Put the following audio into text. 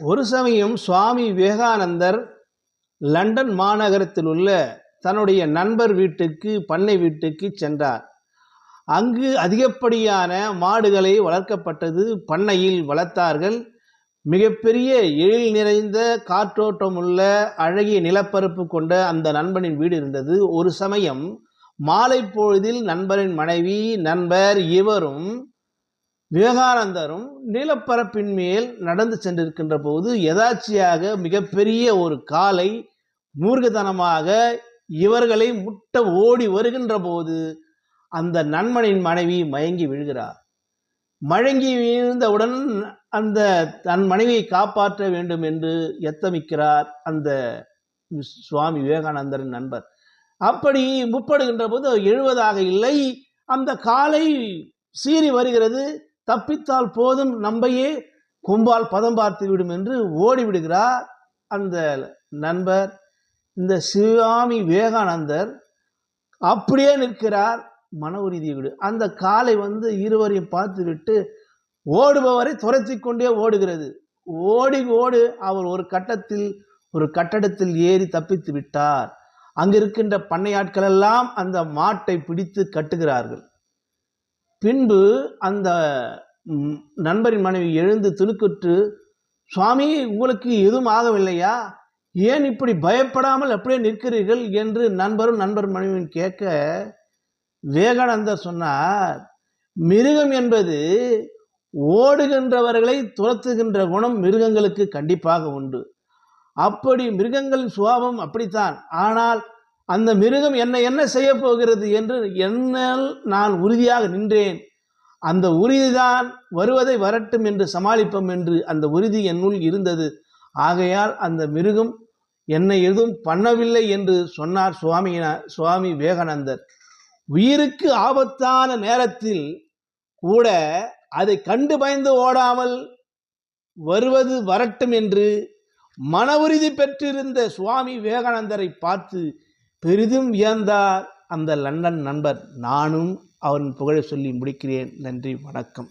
ஒரு சமயம் சுவாமி விவேகானந்தர் லண்டன் மாநகரத்தில் உள்ள தன்னுடைய நண்பர் வீட்டுக்கு பண்ணை வீட்டுக்கு சென்றார். அங்கு அதிகப்படியான மாடுகளை வளர்க்கப்பட்டது. பண்ணையில் வளர்த்தார்கள். மிகப்பெரிய எழில் நிறைந்த காற்றோட்டமுள்ள அழகிய நிலப்பரப்பு கொண்ட அந்த நண்பனின் வீடு இருந்தது. ஒரு சமயம் மாலை பொழுதில் நண்பரின் மனைவி, நண்பர் இவரும் விவேகானந்தரும் நிலப்பரப்பின் மேல் நடந்து சென்றிருக்கின்ற போது எதாச்சியாக மிகப்பெரிய ஒரு காலை மூர்க்கத்தனமாக இவர்களை முட்ட ஓடி வருகின்ற போது அந்த நண்பனின் மனைவி மயங்கி விழுகிறார். மயங்கி வீழ்ந்தவுடன் அந்த தன் மனைவியை காப்பாற்ற வேண்டும் என்று எத்தமிக்கிறார் அந்த சுவாமி விவேகானந்தரின் நண்பர். அப்படி முற்படுகின்ற போது எழுவதாக இல்லை. அந்த காலை சீறி வருகிறது. தப்பித்தால் போதும், நம்பையே கொம்பால் பதம் பார்த்து விடும் என்று ஓடிவிடுகிறார் அந்த நண்பர். இந்த சுவாமி விவேகானந்தர் அப்படியே நிற்கிறார். மன உறுதி விடு. அந்த காலை இருவரையும் பார்த்துவிட்டு ஓடுபவரை துரத்தி கொண்டே ஓடுகிறது. ஓடு அவர் ஒரு கட்டடத்தில் ஏறி தப்பித்து விட்டார். அங்கிருக்கின்ற பண்ணையாட்கள் எல்லாம் அந்த மாட்டை பிடித்து கட்டுகிறார்கள். பின்பு அந்த நண்பரின் மனைவி எழுந்து துணுக்குற்று, சுவாமி, உங்களுக்கு எதுவும் ஆகவில்லையா? ஏன் இப்படி பயப்படாமல் அப்படியே நிற்கிறீர்கள் என்று நண்பரும் நண்பர் மனைவியும் கேட்க, விவேகானந்தர் சொன்னார், மிருகம் என்பது ஓடுகின்றவர்களை துரத்துகின்ற குணம் மிருகங்களுக்கு கண்டிப்பாக உண்டு. அப்படி மிருகங்களின் சுபாவம் அப்படித்தான். ஆனால் அந்த மிருகம் என்ன செய்ய போகிறது என்று என்னால் நான் உறுதியாக நின்றேன். அந்த உறுதிதான் வருவதை வரட்டும் என்று சமாளிப்போம் என்று அந்த உறுதி என்னுள் இருந்தது. ஆகையால் அந்த மிருகம் என்னை எதுவும் பண்ணவில்லை என்று சொன்னார் சுவாமி விவேகானந்தர். உயிருக்கு ஆபத்தான நேரத்தில் கூட அதை கண்டு பயந்து ஓடாமல் வருவது வரட்டும் என்று மன உறுதி பெற்றிருந்த சுவாமி விவேகானந்தரை பார்த்து பெரிதும் வியந்தார் அந்த லண்டன் நண்பர். நானும் அவன் புகழை சொல்லி முடிக்கிறேன். நன்றி, வணக்கம்.